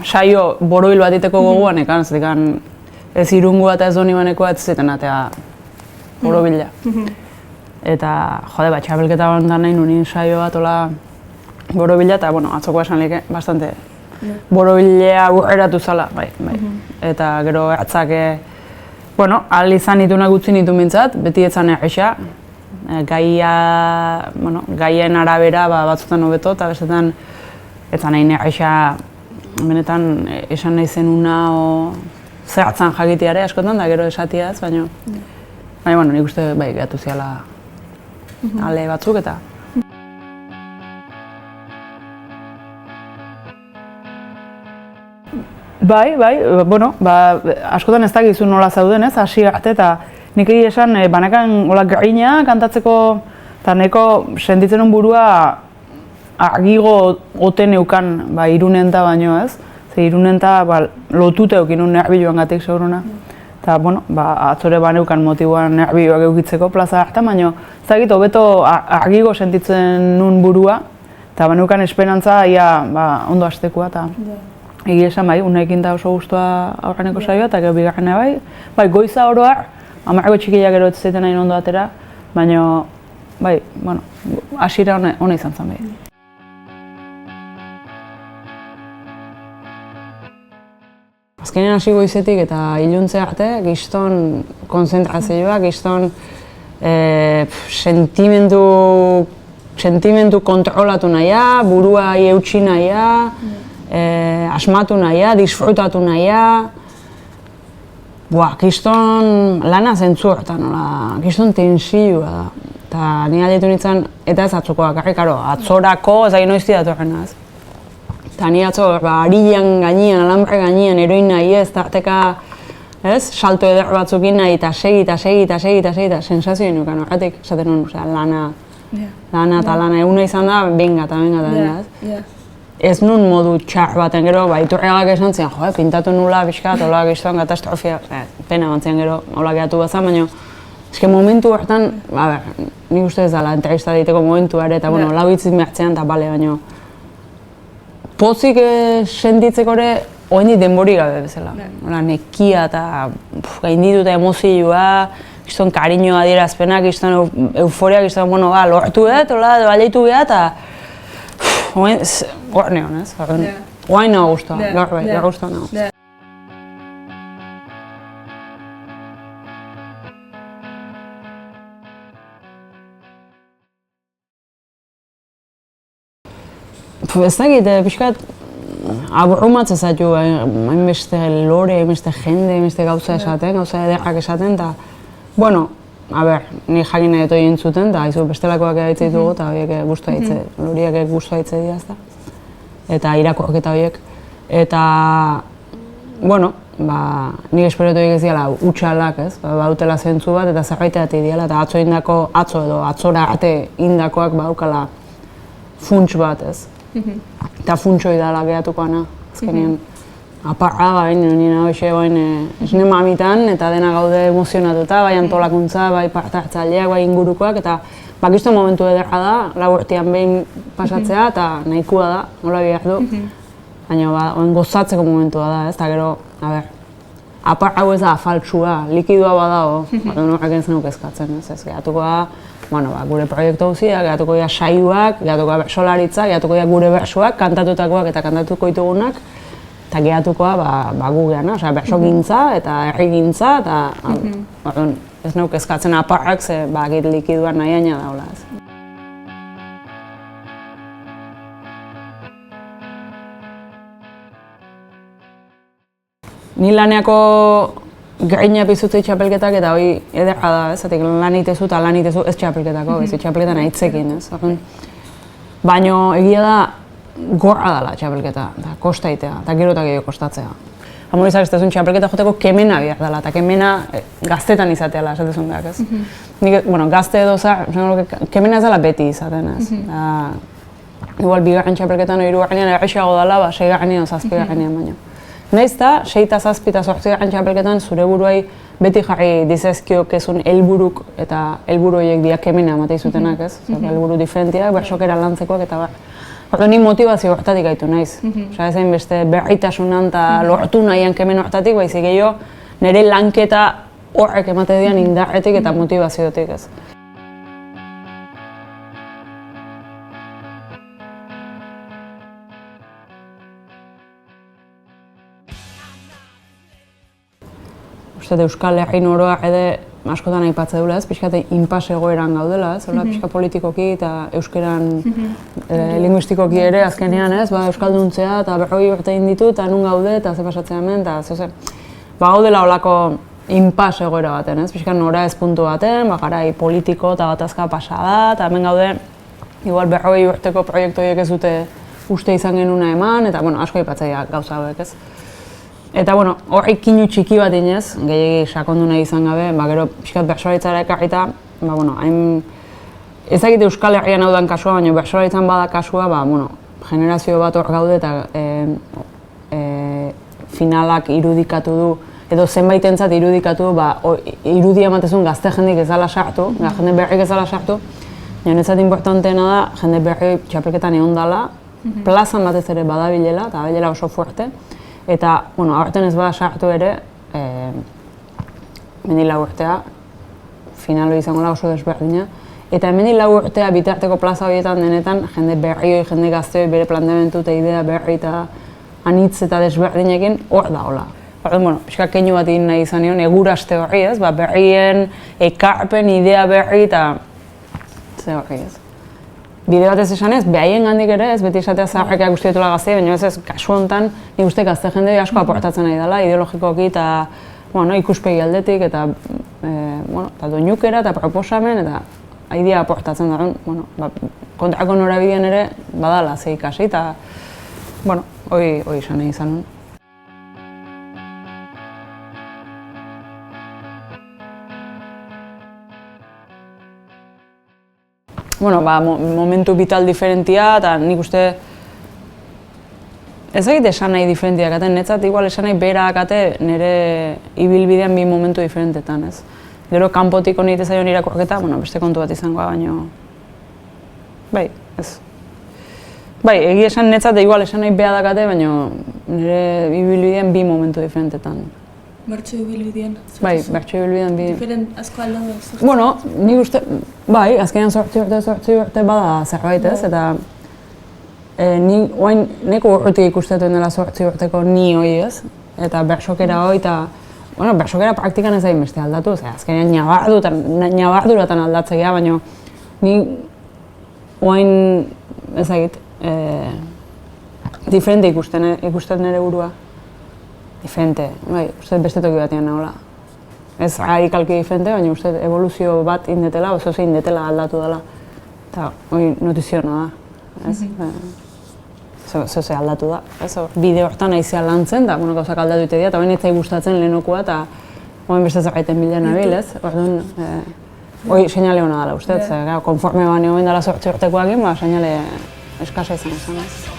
saio borobil bat iteko gogoan ekan, zekan ez Irungua eta ez Donibanekoa ez zeten atea borobila. Eta, jode, txapelketa honetan nahi nuen saio bat ola borobila, eta, bueno, atzoko esan leke, bastante borobilea eratu zala, bai. Eta gero atzake, bueno, ahal izan nitunak utzi nitu mintzat, beti etzan egisa. Gaien arabera batzutan hobeto, eta bestetan etzan nahi egisa benetan esan nahi zenuna o zehatzan jakiteare askotan, da gero esatiaz, baina bueno, nik uste bai, gehatu ziala ale batzuk eta. Bai, bueno, askotan ez dakizu nola zauden, ez, hasi arte, eta nik egin esan, banakan hola gaina kantatzeko, eta neko sentitzen un burua argigo oten eukan, Irunenta baino, ez? Ze Irunenta lotute eukin un nervioan gatik seguruna. Eta, bueno, atzore baneukan motiboan nervioak eukitzeko plaza hartan, baina ez dakit, hobeto argigo sentitzen nun burua, eta baneukan esperantza ia ondo hastekoa, eta egia esan bai, uneekin da oso guztua aurreneko saioa, eta gero bigarrena bai, goiza oroar, amarreko txikiak gero ez zaiten nahi ondo atera, baina, bai, bueno, hasiera ona izan zen bai. Azkenean hasi goizetik eta iluntzea arte, gizton konzentrazioa, gizton sentimendu kontrolatu nahia, burua eutsi nahia, asmatu nahia, disfrutatu nahia. Gizton lana zentzu hortan, gizton tensioa da. Eta nire alditu nintzen, eta ez atzokoak, atzorako ez da noizti datorrena ez. Eta nire atzo, arilean gainean, alambre gainean, eroin nahi ez, tarteka, salto eder batzukin nahi, eta segi, sensazioa nukan horretik, esaten nuen, lana eta lana eguna izan da, benga eta ez. Ez nun modu txar baten gero, iturriagak esan zian, pintatu nula pixkat, hola giztuan katastrofia, pena bantzian gero, hola gehatu bazan, baina eske momentu hortan, nik uste ez dela entrevista diteko momentu ere, eta lau hitzit behartzean, eta bale, baina pozik sentitzeko ere, oendik denbori gabe bezala. Nekia eta gaindituta emozioa, gizton kariño adierazpenak, gizton euforia, gizton, lortu dut, baliatu geha, eta hor neon, ez? Guain nago guztua, gaur guztua nago. Ez dakit, pixkat abrumatzen zaitu, hainbeste lore, hainbeste jende, hainbeste gauza esaten, gauza ederrak esaten, eta, bueno, ni jakin nahi eto egin zuten, eta bestelakoak edaitze ditugu, eta horiek guztua hitze, loriak guztua hitze dira, ezta. Eta irakoak eta horiek. Eta, bueno, nik esperotu egin ez diala utxalak, ez, bautela zentzu bat, eta zerbaiteatik diala, eta atzo edo atzora arte indakoak baukala funts bat, ez. Eta funtsoi dala gehatukoana, azkenean. Aparra, nina hoxe, esne mamitan, eta dena gaude emozionatuta, bai antolakuntza, bai parte-hartzaileak, bai ingurukoak, eta gizton momentu ederra da, lau urtean behin pasatzea, eta nahikoa da, nola behar du. Baina gozatzeko momentua da, ez, eta gero, aparra hau ez da faltsua, likidua badago, norrak entzen kezkatzen, ez, gehatuko da, gure proiektu hauziak, gehatuko da saioak, gehatuko da bersolaritza, gehatuko da gure bersuak, kantatutakoak eta kantatuko ditugunak, eta gehatukoa gu geana, berso gintza eta herri gintza, eta ez nauk kezkatzen aparrak, ze git likiduan nahi aina daula ez. Ni laneako gaina bizutzei txapelketak eta hori ederra da, ez? Lan itezu eta lan itezu ez txapelketako, ez txapelketan aitzekin, ez? Baina egia da, gorra dela txapelketa, eta kosta itea, eta gero eta gehiago kostatzea. Amorizak ez dezun txapelketa joteko kemena behar dela, eta kemena gaztetan izateala, esatezun behar, ez? Gazte edo kemena ez dela beti izaten, ez? Igual bigarren txapelketan hori hirugarrenean errexeago dela, seigarrenean edo zazpigarrenean baino. Naiz eta, 6 eta 7 eta 8 txapelketan zure buruai beti jarri dizezkiokezun helburuk eta helburu horiek dira kemena emate izutenak, ez? Helburu diferentiak, bersokera lantzekoak eta Orduan ni motivazio hortatik gaitu naiz. Osea, ez hainbeste berritasunan eta lortu nahian kemen hortatik, baizik gehiago nire lanketa horrek emate dian indarretik eta motivaziotik ez. Uste Euskal Herrin oroa ere askotan aipatzen dula ez, pixka inpas egoeran gaudela ez, pixka politikoki eta euskeran linguistikoki ere azkenean ez, euskalduntzea eta 40 urte egin ditu eta nun gaude eta ze pasatzea hemen eta zoze. Gaudela olako inpas egoera baten ez, pixka nora ez puntu baten, garai politiko eta gatazka pasa da eta hemen gaude igual 40 urteko proiektu horiek ez dute uste izan genuna eman eta asko aipatzea gauza hauek ez. Eta horrek kinu txiki bat inez, gehiagi sakondu nahi izan gabe, gero pixkat bersolaritzara ekarrita, hain ezagite Euskal Herrian hau dan kasua, baina bersolaritzan bada kasua, generazio bat hor gaude eta finalak irudikatu du, edo zenbaitentzat irudikatu du, irudia ematezun gazte jendik ez dela sartu, jende berrik ez dela sartu, niretzat importanteena da, jende berri txapelketan egon dela, plazan batez ere badabilela, eta badabilela oso fuerte, eta, aurten ez bada sartu ere, hemendik 4 urtea, finalo izango da oso desberdina, eta hemendik 4 urtea bitarteko plaza horietan denetan, jende berrioi, jende gazteoi bere planteamendu eta idea berri eta anitz eta desberdinekin hor da hola. Orduan, pixka keinu bat egin nahi izan nion, eguraste horri ez, berrien, ekarpen, idea berri eta ze horri ez. Bide batez esan ez, behaien gandik ere ez, beti esatea zaharrekeak uste ditula gazte, baina ez kasu honetan nik uste gazte jende asko aportatzen nahi dela, ideologikoki eta ikuspegi aldetik eta doinukera eta proposamen eta idea aportatzen da. Kontrako norabidean ere badala ze ikasi eta hori esan nahi izan nuen. Momentu vital diferentia eta nik uste ez egite esan nahi diferentiak, eta netzat igual esan nahi berak nire ibilbidean bi momentu diferentetan, ez. Gero kanpotik honi zaion irakurketa, beste kontu bat izangoa, baina bai, ez. Bai, egia esan netzat igual esan nahi beha dakate, baina nire ibilbidean bi momentu diferentetan. Bertso ibilbidean? Bai, bertso ibilbidean bi... Diferent asko aldatu? Nik uste, bai, azkenean 8 urte bada zerbait ez, eta neko urrutik ikustetu dela 8 urteko ni hoi ez, eta bertsokera hoi, eta bertsokera praktikan ez da inbeste aldatu, azkenean ñabarduratan aldatzea, baina ni oain ezagit, diferente ikusten nire burua. Diferente, bai, uste beste toki batean nagoela. Ez radikalki diferente, baina uste evoluzio bat indetela, oso zein indetela aldatu dela. Eta hori notiziona da, ez? Zoze aldatu da, ez? Bide hortan aizea lantzen, eta gauzak aldatu ite dira, eta hori netzai gustatzen lehenokoa, eta hori beste zergaiten bidean nabil, ez? Orduan, hori seinale hona dela uste, konforme baino dela 8 urtekoak egin, seinale eskasa izan.